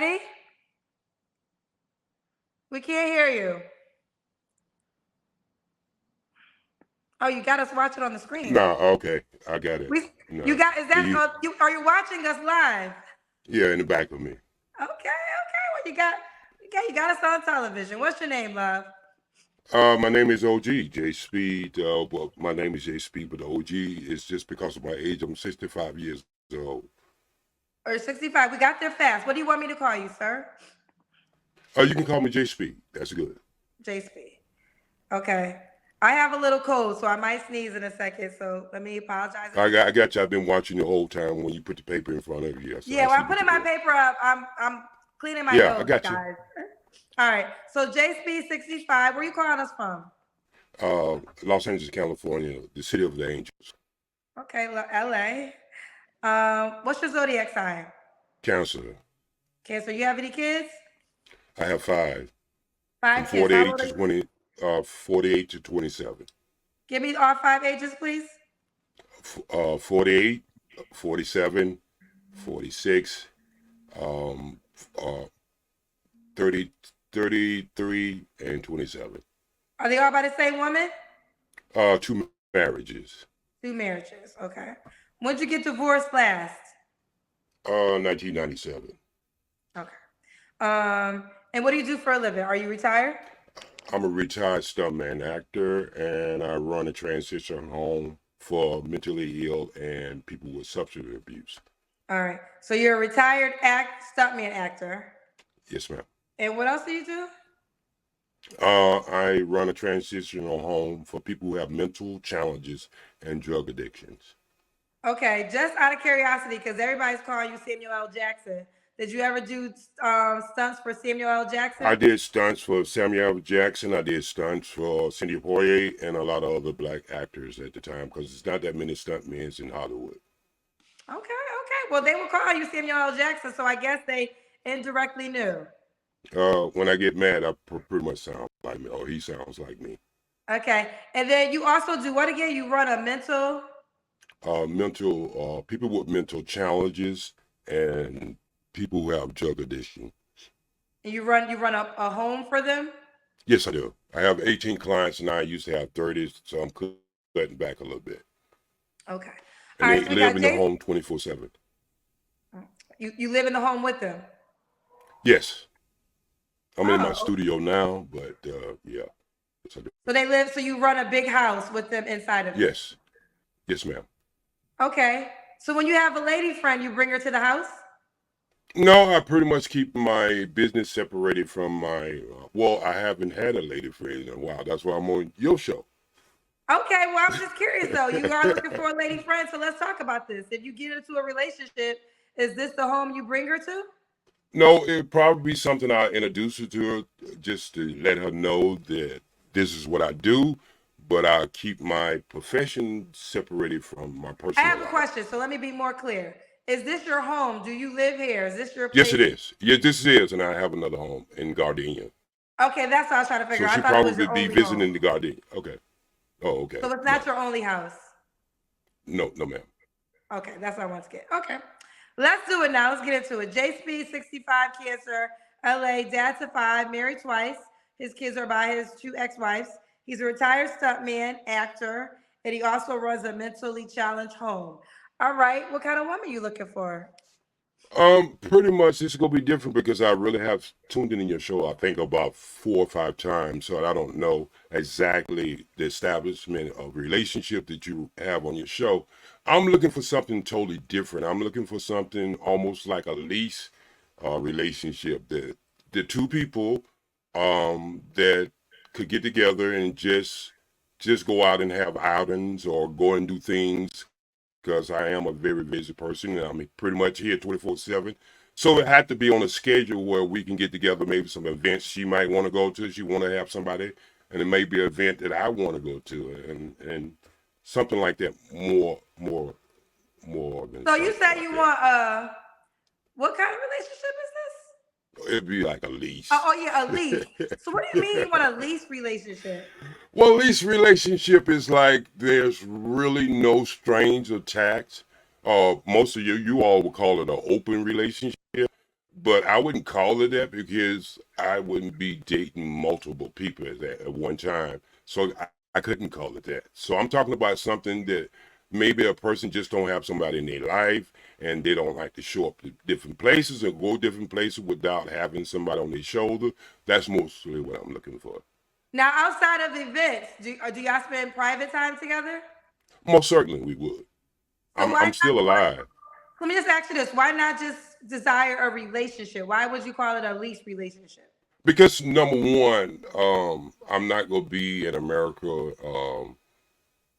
ready? We can't hear you. Oh, you got us watching on the screen. No, okay, I got it. We, you No, got, is can that, you? you, are you watching us live? Yeah, in the back of me. Okay, well, you got us on television. What's your name, love? My name is OG J Speed. Well, my name is J Speed, but the OG is just because of my age. I'm 65 years old. Or 65. We got there fast. What do you want me to call you, sir? You can call me J Speed. That's good. JSP. Okay. I have a little cold, so I might sneeze in a second. So let me apologize. I got you. I've been watching the whole time when you put the paper in front of you. So Yeah, I well, see I'm what putting you're my doing. paper up. I'm cleaning my Yeah, I nose, got you. guys. All right. So JSP 65. Where you calling us from? Los Angeles, California, the city of the angels. Okay, LA. What's your zodiac sign? Cancer. Cancer. You have any kids? I have five, from Five kids. How 48 old are to you? 48 to 27. Give me all five ages, please. 48, 47, 46, um, uh, 30, 33, and 27. Are they all by the same woman? Two marriages. Two marriages. Okay. When'd you get divorced last? 1997. Okay. And what do you do for a living? Are you retired? I'm a retired stuntman actor, and I run a transition home for mentally ill and people with substance abuse. All right. So you're a retired stuntman actor. Yes, ma'am. And what else do you do? I run a transitional home for people who have mental challenges and drug addictions. Okay, just out of curiosity, because everybody's calling you Samuel L. Jackson. Did you ever do stunts for Samuel L. I Jackson? did stunts for Samuel L. Jackson. I did stunts for Cindy Poirier and a lot of other black actors at the time because it's not that many stuntmen in Hollywood. Okay. Well, they were calling you Samuel L. Jackson, so I guess they indirectly knew. When I get mad, I pretty much sound like me, or he sounds like me. Okay. And then you also do what again? You run a mental. People with mental challenges and people who have drug addiction. You run a home for them. Yes, I do. I have 18 clients, and I used to have 30, so I'm cutting back a little bit. Okay. All And right. they So we live got in the Jason. home 24/7. You live in the home with them. Yes, I'm in my Oh, studio now, but yeah, yes, I do. so they live. So you run a big house with them inside of it. Yes, yes, ma'am. Okay. So when you have a lady friend, you bring her to the house. No, I pretty much keep my business separated from my. Well, I haven't had a lady friend in a while. That's why I'm on your show. Okay, well, I'm just curious though. You are looking for a lady friend, so let's talk about this. If you get into a relationship, is this the home you bring her to? No, it'd probably be something I introduce her to her just to let her know that this is what I do, but I keep my profession separated from my I personal have a life. question, so let me be more clear. Is this your home? Do you live here? Is this your Yes, place? it is. Yeah, this is, and I have another home in Gardenia. Okay, that's what I was trying to figure So out. I she thought it was probably your be only home. visiting the Gardenia. Okay. Oh, okay. So it's not No, your only house. no, no, ma'am. Okay, that's what I want to get. Okay. Let's do it now. Let's get into it. J Speed, 65, Cancer, LA, dad to five, married twice. His kids are by his two ex-wives. He's a retired stuntman, actor, and he also runs a mentally challenged home. All right. What kind of woman you looking for? Pretty much this is gonna be different because I really have tuned in your show, I think about 4 or 5 times, so I don't know exactly the establishment of relationship that you have on your show. I'm looking for something totally different. I'm looking for something almost like a lease relationship that the two people that could get together and just go out and have outings or go and do things because I am a very busy person and I'm pretty much here 24/7. So it had to be on a schedule where we can get together, maybe some events she might want to go to. She want to have somebody, and it may be an event that I want to go to, and something like that. More than So you something say like you that. want what kind of relationship is this? It'd be like a Oh, lease. oh yeah, a lease. So what do you mean you want a lease relationship? Well, lease relationship is like there's really no strings attached. Most of you all would call it an open relationship. but I wouldn't call it that because I wouldn't be dating multiple people at one time. So I couldn't call it that. So I'm talking about something that maybe a person just don't have somebody in their life and they don't like to show up to different places and go different places without having somebody on their shoulder. That's mostly what I'm looking for. Now, outside of events, do y'all spend private time together? Most certainly we would. So why I'm not? still alive. Let me just ask you this: why not just desire a relationship? Why would you call it a lease relationship? Because number one, I'm not gonna be in America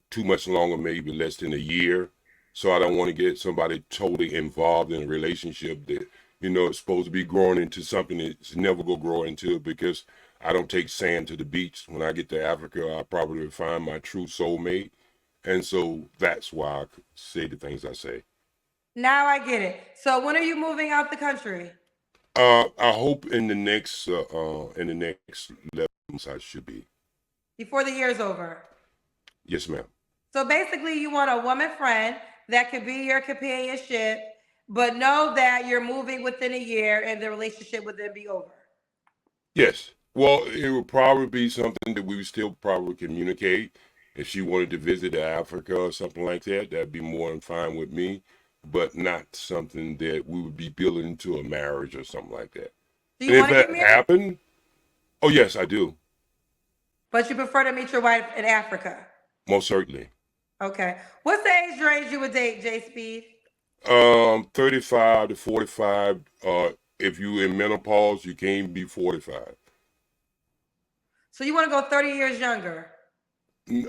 too much longer, maybe less than a year. So I don't want to get somebody totally involved in a relationship that, is supposed to be growing into something that's never gonna grow into because I don't take sand to the beach. When I get to Africa, I probably find my true soulmate. And so that's why I say the things I say. Now I get it. So when are you moving out the country? I hope in the next 11 months I should be. Before the year's over. Yes, ma'am. So basically, you want a woman friend that could be your companionship, but know that you're moving within a year and the relationship would then be over. Yes. Well, it would probably be something that we would still probably communicate. If she wanted to visit Africa or something like that, that'd be more than fine with me, but not something that we would be building into a marriage or something like that. Do And you if want to get that married? happened, oh yes, I do. But you prefer to meet your wife in Africa. Most certainly. Okay. What's the age range you would date, J Speed? 35 to 45. If you in menopause, you can't be 45. So you want to go 30 years younger.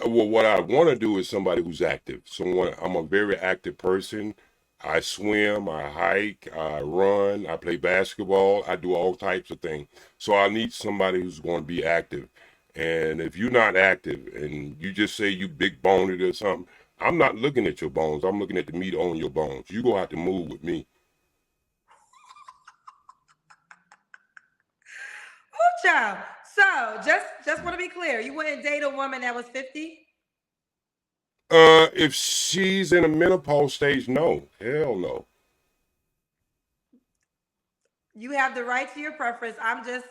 Well, what I want to do is somebody who's active. Someone I'm a very active person. I swim, I hike, I run, I play basketball, I do all types of things. So I need somebody who's going to be active. And if you're not active and you just say you big boned or something, I'm not looking at your bones. I'm looking at the meat on your bones. You gonna have to move with me. Oh, child. So just want to be clear, you wouldn't date a woman that was 50? If she's in a menopause stage, no, hell no. You have the right to your preference. I'm just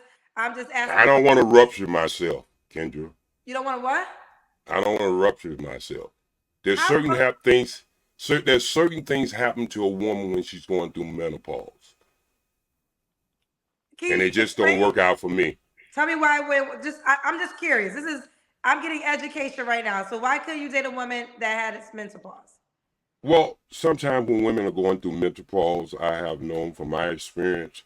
I asking you. don't want to rupture myself, Kendra. You don't want to what? I don't want to rupture myself. There's How certain hap things. There's certain things happen to a woman when she's going through menopause, can and you they just don't explain? work out for me. Tell me why. I'm just curious. I'm getting education right now. So why couldn't you date a woman that had its menopause? Well, sometimes when women are going through menopause, I have known from my experience,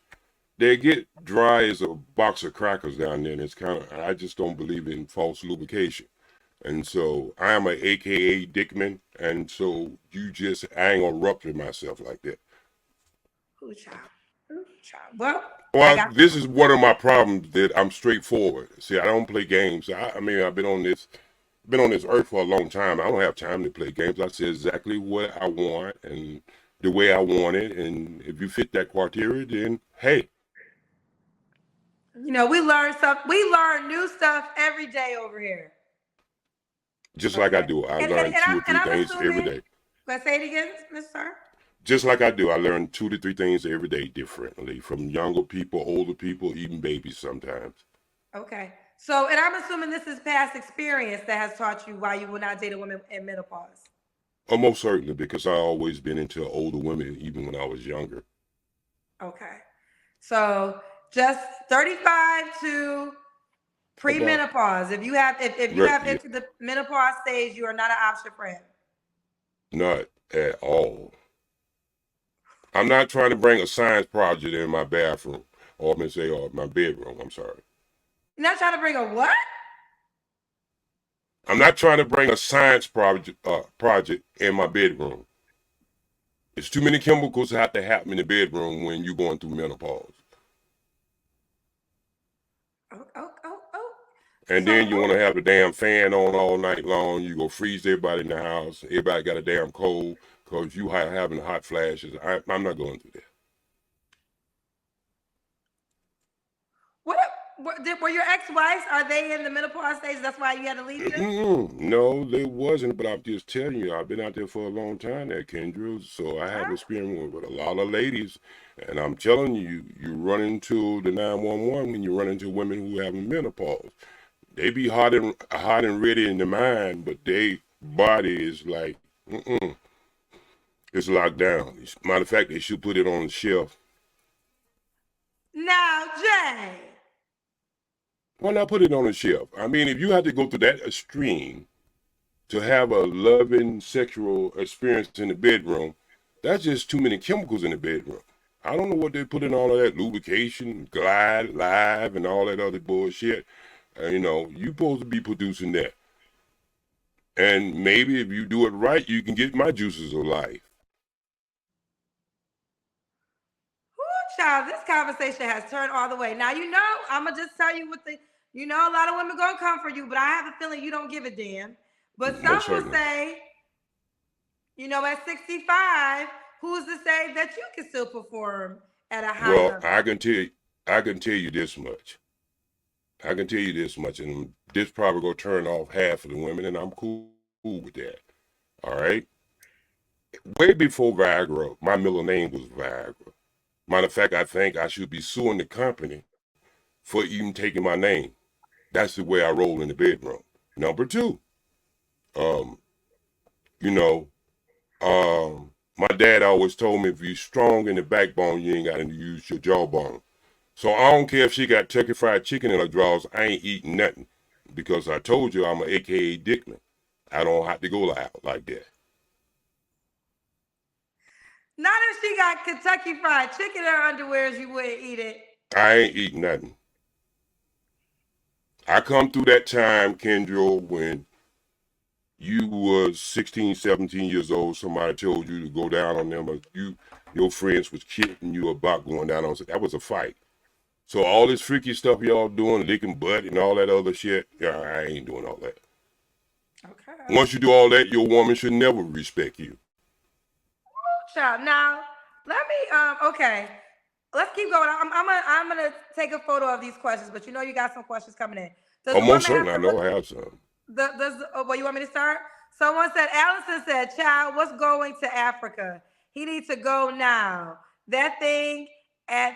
they get dry as a box of crackers down there, and it's kind of. I just don't believe in false lubrication. And so I am a AKA Dickman, and so I ain't gonna rupture myself like that. Ooh, child. Ooh, child. Well, I Well, got. this is one of my problems that I'm straightforward. See, I don't play games. I mean, I've been on this earth for a long time. I don't have time to play games. I say exactly what I want and the way I want it. And if you fit that criteria, then hey, We learn stuff. We learn new stuff every day over here. just like I Okay. do, I And and, learn and two I'm or and three I'm things every assuming. day. Let's say it again, Mister. Just like I do, I learn 2 to 3 things every day differently from younger people, older people, even babies sometimes. Okay. So, and I'm assuming this is past experience that has taught you why you will not date a woman in menopause. Most certainly, because I always been into older women, even when I was younger. Okay. So just 35 to About pre-menopause. If you right, have yeah, entered the menopause stage, you are not an option for him. not at all. I'm not trying to bring a science project in my bathroom, or I'm gonna say, or my bedroom. I'm sorry. You're not trying to bring a what? I'm not trying to bring a science project in my bedroom. It's too many chemicals that have to happen in the bedroom when you're going through menopause. Oh, oh, oh, oh. And So then you want to have the damn fan on all night long. You go freeze everybody in the house. Everybody got a damn cold because you having hot flashes. I'm not going through that. what were your ex-wives, are they in the menopause stage? That's why you had to leave them? No, they wasn't, but I'm just telling you, I've been out there for a long time there, Kendra. So I have Huh? experience with a lot of ladies, and I'm telling you, you run into the 911 when you run into women who have menopause. They be hot and ready in the mind, but they body is like, it's locked down. Matter of fact, they should put it on the shelf. Now, Jay. Why not put it on the shelf? I mean, if you have to go through that extreme to have a loving sexual experience in the bedroom, that's just too many chemicals in the bedroom. I don't know what they put in all of that lubrication, glide, live, and all that other bullshit. You supposed to be producing that. And maybe if you do it right, you can get my juices of life. Whoo, child, this conversation has turned all the way. Now, I'm going to just tell you a lot of women going to come for you, but I have a feeling you don't give a damn. But some Most will certainly. say, at 65, who's to say that you can still perform at a high Well, level? I can tell you this much. I can tell you this much, and this probably gonna turn off half of the women, and I'm cool with that. All right. Way before Viagra, my middle name was Viagra. Matter of fact, I think I should be suing the company for even taking my name. That's the way I roll in the bedroom. Number two, um, you know, my dad always told me if you're strong in the backbone, you ain't got to use your jawbone. So I don't care if she got turkey fried chicken in her drawers. I ain't eating nothing because I told you I'm an AKA Dickman. I don't have to go out like that. Not if she got Kentucky Fried Chicken in her underwears, you wouldn't eat it. I ain't eating nothing. I come through that time, Kendra, when you was 16, 17 years old. Somebody told you to go down on them, but your friends was kidding you about going down on. That was a fight. So all this freaky stuff y'all doing, licking butt and all that other shit, yeah, I ain't doing all that. Okay. Once you do all that, your woman should never respect you. Child. Now, let me okay. Let's keep going. I'm gonna take a photo of these questions, but you got some questions coming in. Does Oh, a most woman have certainly, I to look know I have some. what you want me to start? Someone said Allison said, child, what's going to Africa? He needs to go now. That thing at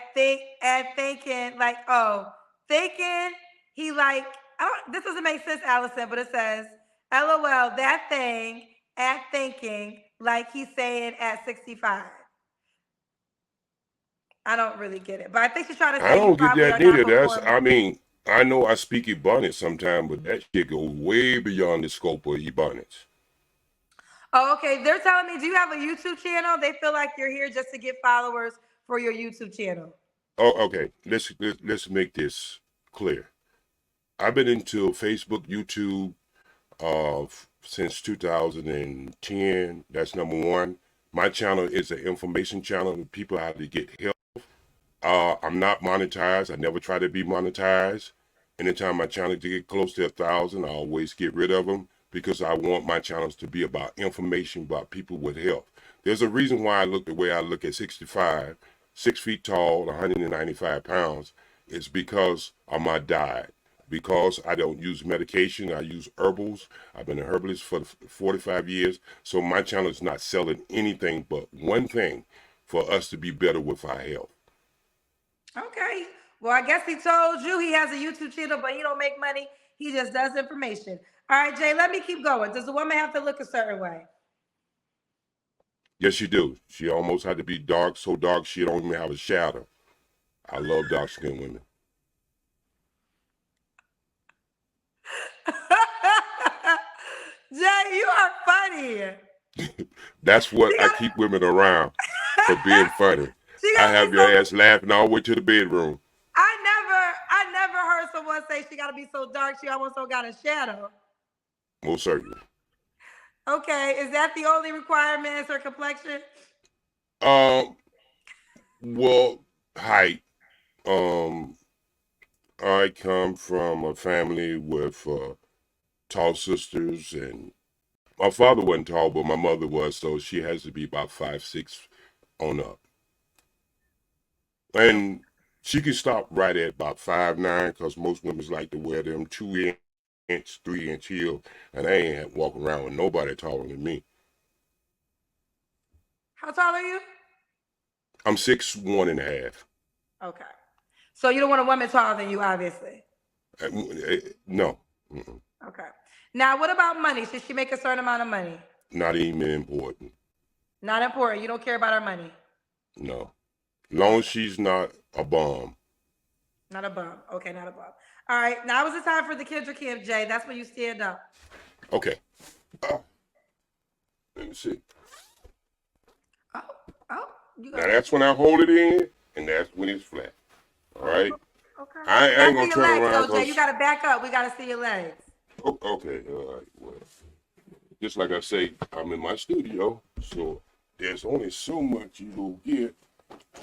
thinking like, oh, thinking he like I don't this doesn't make sense, Allison, but it says, LOL, that thing at thinking like he's saying at 65. I don't really get it. But I think she's trying to I say you don't get probably that are not neither. performing. I mean, I know I speak Ebonics sometimes, but that shit goes way beyond the scope of Ebonics. Oh, okay. They're telling me, do you have a YouTube channel? They feel like you're here just to get followers for your YouTube channel. Oh, okay. Let's make this clear. I've been into Facebook, YouTube, since 2010. That's number one. My channel is an information channel for people how to get help. I'm not monetized. I never try to be monetized. Anytime my channel to get close to 1,000, I always get rid of them because I want my channels to be about information about people with health. There's a reason why I look the way I look at 65, 6 feet tall, 195 pounds. It's because of my diet. Because I don't use medication, I use herbals. I've been a herbalist for 45 years. So my channel is not selling anything but one thing for us to be better with our health. Okay. Well, I guess he told you he has a YouTube channel, but he don't make money. He just does information. All right, Jay, let me keep going. Does the woman have to look a certain way? Yes, she do. She almost had to be dark, so dark she don't even have a shadow. I love dark skinned women. Jay, you are funny. That's She what I got keep women around for being funny. she I gotta be have your so ass laughing all the way to the bedroom. I never heard someone say she gotta be so dark she almost don't got a shadow. Most certainly. Okay, is that the only requirement is her complexion? Um, well, height. Um, I come from a family with tall sisters, and my father wasn't tall, but my mother was, so she has to be about 5'6" on up. Oh, And She can stop right at about 5'9", because most women like to wear them 2 inch, 3 inch heels, and I ain't walking around with nobody taller than me. How tall are you? I'm 6'1.5". Okay. So you don't want a woman taller than you, obviously. No. Mm-mm. Okay. Now, what about money? Should she make a certain amount of money? Not even important. Not important. You don't care about her money. No. Long as Okay. she's not a bum. Not a bum. Okay, not a bum. All right. Now is the time for the Kendra Kim Jay. That's when you stand up. Okay. Uh, Let me see. Oh, oh, you Now got it. that's when I hold it in, and that's when it's flat. All Oh, right. okay. I Let's ain't see gonna your turn legs, around though, Jay. You because. got to back up. We got to see your legs. Oh, okay. All right. Well, just like I say, I'm in my studio, so there's only so much you will get.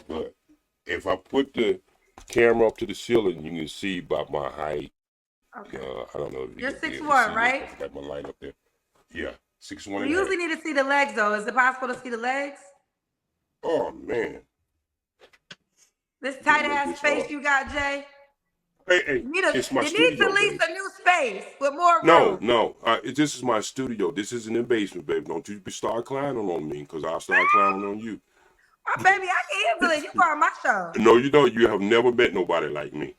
But if I put the camera up to the ceiling, you can see by my height. Okay. I don't know if you You're can be six able to one, see this, right? but I got my light up there. Yeah, six one We and a half. usually need to see the legs, though. Is it possible to see the legs? Oh man, This you're tight gonna make ass this space hard. you got, Jay. Hey, You need a, it's my you need to studio, lease babe. a new space with more No, room. no, this is my studio. This isn't the basement, babe. Don't you start clowning on me, because I'll start clowning on you. Oh, baby, I can handle it. You go on my show. No, you don't. You have never met nobody like me.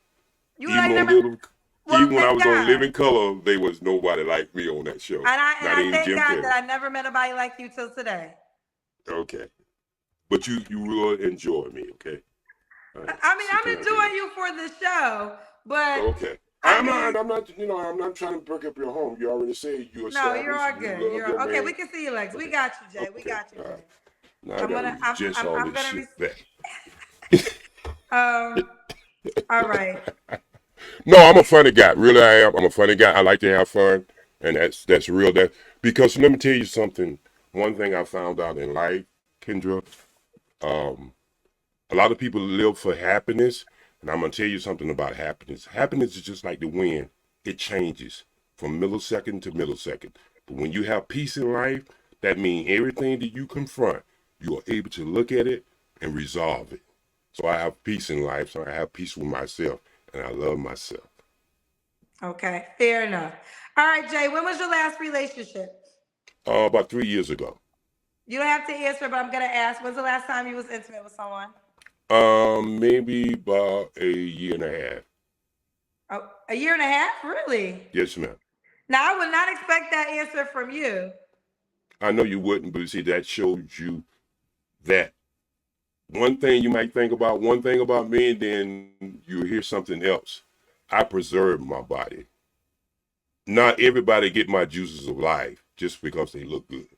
You Even like on never. Little, Well, even when I thank was on God. Living Color, there was nobody like me on that show. And Not I even thank Jim God Carrey. that I never met nobody like you till today. Okay, but you will enjoy me. Okay. All right. I mean, Sit I'm down, baby. enjoying you for the show, but Okay. I mean, I'm not trying to break up your home. You already said you no, you're established, all you good. love your Okay. We man. can see your legs. We Okay. got you, Jay. We Okay. got you, All right. Jay. Now I gotta adjust all I'm this gonna, shit back. um, all right. No, I'm a funny guy. Really, I am. I'm a funny guy. I like to have fun, and that's real. That because let me tell you something. One thing I found out in life, Kendra, um, a lot of people live for happiness, and I'm gonna tell you something about happiness. Happiness is just like the wind; it changes from millisecond to millisecond. But when you have peace in life, that means everything that you confront, you are able to look at it and resolve it. So I have peace in life. So I have peace with myself, and I love myself. Okay. Fair enough. All right, Jay. When was your last relationship? About 3 years ago. You don't have to answer, but I'm gonna ask. When's the last time you was intimate with someone? Maybe about a year and a half. Oh, a year and a half? Really? Yes, ma'am. Now, I would not expect that answer from you. I know you wouldn't, but see, that shows you that one thing you might think about one thing about me, and then you hear something else. I preserve my body. Not everybody get my juices of life just because they look good.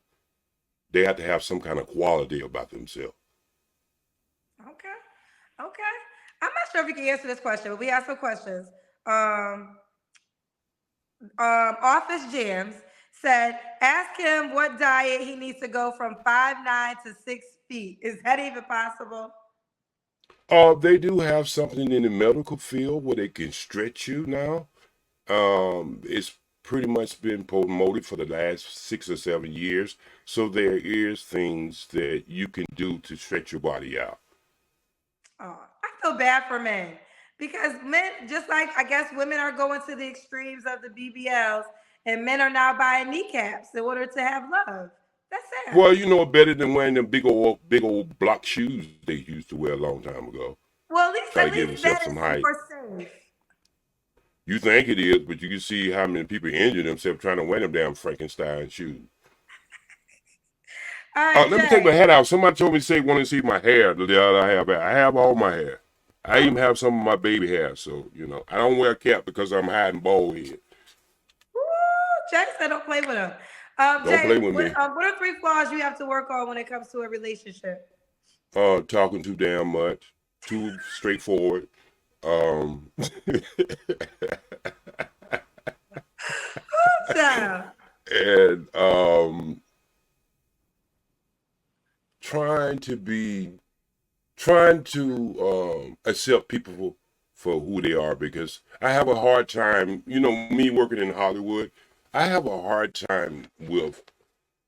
They have to have some kind of quality about themselves. Okay. Okay. I'm not sure if you can answer this question, but we have some questions. Um, Office Jams said, ask him what diet he needs to go from 5'9" to 6 feet. Is that even possible? They do have something in the medical field where they can stretch you now. It's pretty much been promoted for the last 6 or 7 years. So there is things that you can do to stretch your body out. Oh, I feel bad for men because men, just like I guess women are going to the extremes of the BBLs, and men are now buying kneecaps in order to have love. That's sad. Well, you know better than wearing them big old block shoes they used to wear a long time ago. Well, Try at to give least that themselves some is height. more safe. You think it is, but you can see how many people injure themselves trying to wear them damn Frankenstein shoes. All right, Let me take my Jay. hat out. Somebody told me to say want to see my hair. The other I have all my hair. I even have some of my baby hair. So I don't wear a cap because I'm hiding bald head. Woo, Jay said don't play with him. Don't Jay, play with me. what are three flaws you have to work on when it comes to a relationship? Talking too damn much, too straightforward. Um, Child. and trying to be trying to accept people for who they are, because I have a hard time, me working in Hollywood, I have a hard time with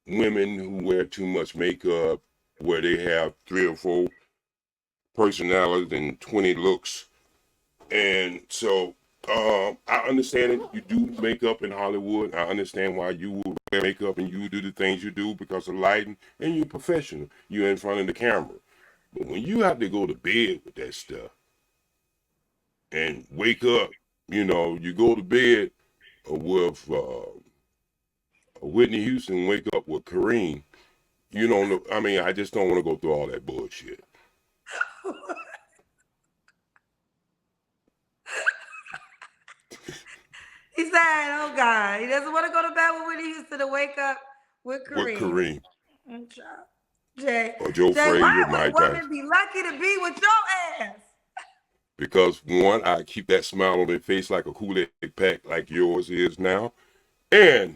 women who wear too much makeup, where they have three or four personality and 20 looks. And so I understand that you do makeup in Hollywood. I understand why you will wear makeup and you do the things you do because of lighting and you're professional. You're in front of the camera. But when you have to go to bed with that stuff and wake up, you go to bed with Whitney Houston, wake up with Kareem. You don't know. I mean, I just don't want to go through all that bullshit. He said, "Oh God, he doesn't want to go to bed with Whitney Houston to wake up with With Kareem." Kareem Child. Jay, or Joe Jay, why Frazier, would a Mike woman Tyson. be lucky to be with your ass? Because one, I keep that smile on their face like a Kool-Aid pack like yours is now. And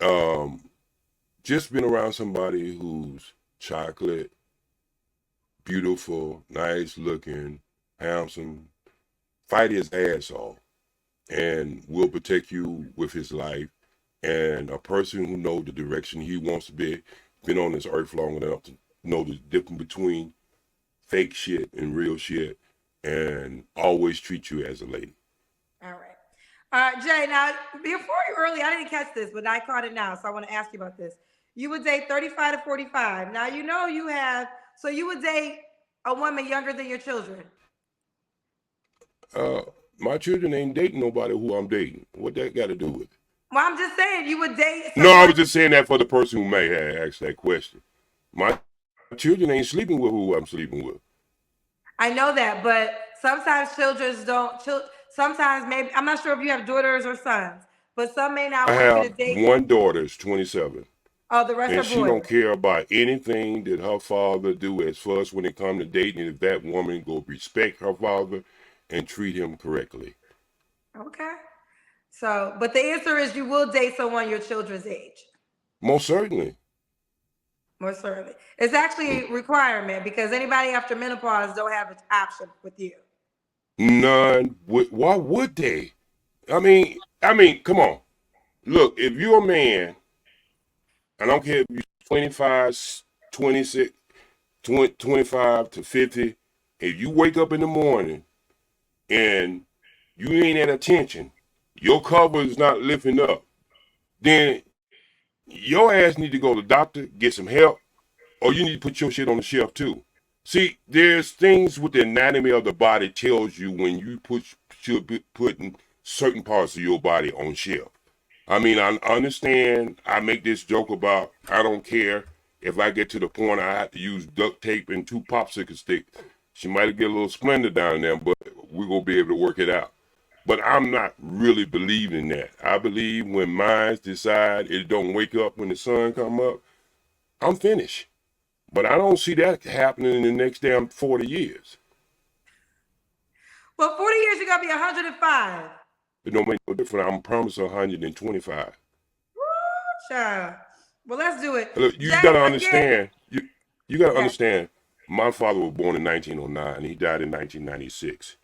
um, just been around somebody who's chocolate, beautiful, nice looking, handsome, fight his ass off, and will protect you with his life. And a person who knows the direction he wants to be, been on this earth long enough to know the difference between fake shit and real shit, and always treat you as a lady. All right. Jay, now, before you early, I didn't catch this, but I caught it now. So I want to ask you about this. You would date 35 to 45. Now, you know you have, so you would date a woman younger than your children. Uh, my children ain't dating nobody who I'm dating. What that got to do with it? Well, I'm just saying you would date No, I someone. was just saying that for the person who may have asked that question. My children ain't sleeping with who I'm sleeping with. I know that, but sometimes children don't. Sometimes maybe I'm not sure if you have daughters or sons, but some may I not want you to have date. one daughter, is 27, Oh, the rest are and she boys. don't care about anything that her father do as far as when it come to dating. If that woman go respect her father and treat him correctly. Okay. So, but the answer is you will date someone your children's age. Most certainly. Most certainly. It's actually a requirement because anybody after menopause don't have an option with you. None would. Why would they? Come on. Look, if you're a man, I don't care if you're 25, 26, 25 to 50, if you wake up in the morning and you ain't at attention, your cover is not lifting up, then your ass need to go to the doctor, get some help, or you need to put your shit on the shelf too. See, there's things with the anatomy of the body tells you when you should be putting certain parts of your body on shelf. I mean, I understand. I make this joke about I don't care if I get to the point I have to use duct tape and two popsicle sticks. She might get a little splendor down there, but we're gonna be able to work it out. But I'm not really believing that. I believe when minds decide it don't wake up when the sun come up, I'm finished. But I don't see that happening in the next damn 40 years. Well, 40 years, you're going to be 105. It don't make no difference. I'm promised 125. Woo, child. Well, let's do it. Look, you Jay, gotta again. understand. You gotta Yeah. understand. My father was born in 1909. He died in 1996.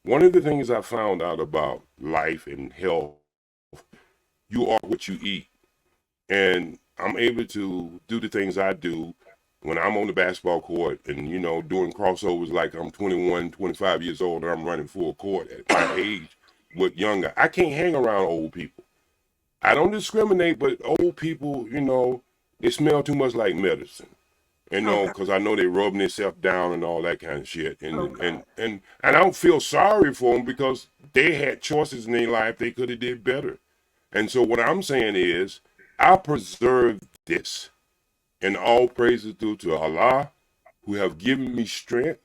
One of the things I found out about life and health, you are what you eat. And I'm able to do the things I do when I'm on the basketball court and, doing crossovers like I'm 21, 25 years old and I'm running full court at my age with younger. I can't hang around old people. I don't discriminate, but old people, they smell too much like medicine. Oh, God. Because I know they rubbing themselves down and all that kind of shit, Oh, and God. and and and I don't feel sorry for them because they had choices in their life they could have did better. And so what I'm saying is, I preserve this, and all praises due to Allah, who have given me strength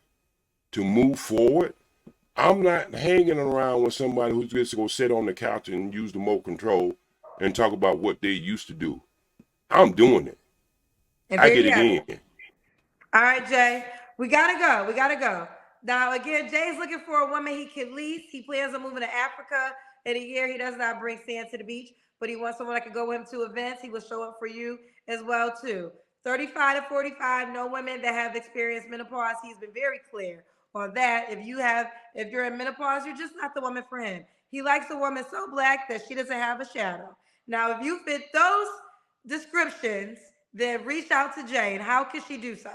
to move forward. I'm not hanging around with somebody who's just gonna sit on the couch and use the remote control and talk about what they used to do. I'm doing it. And I there get you it have it. in. All right, Jay. We gotta go. We gotta go. Now, again, Jay's looking for a woman he can lease. He plans on moving to Africa in a year. He does not bring sand to the beach, but he wants someone that can go with him to events. He will show up for you as well, too. 35 to 45, no women that have experienced menopause. He's been very clear on that. If you're in menopause, you're just not the woman for him. He likes a woman so black that she doesn't have a shadow. Now, if you fit those descriptions, then reach out to Jane. How can she do so?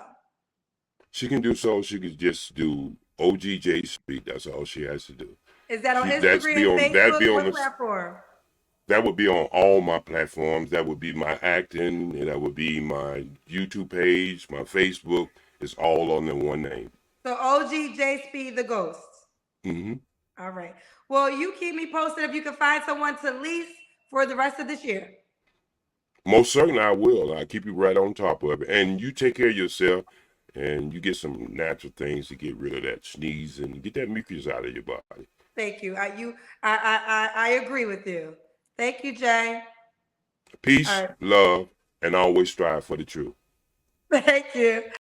She can do so. She could just do OGJ Speak. That's all she has to do. Is that on That's be Instagram, on that be Facebook? on What the platform? that would be on all my platforms. That would be my acting, and that would be my YouTube page, my Facebook. It's all on the one name. So OG Speed the Ghost. Hmm. All right. Well, you keep me posted if you can find someone to lease for the rest of this year. Most certainly, I will. I'll keep you right on top of it. And you take care of yourself, and you get some natural things to get rid of that sneeze and get that mucus out of your body. Thank you. I agree with you. Thank you, Jay. All Peace, right. love, and always strive for the truth. Thank you.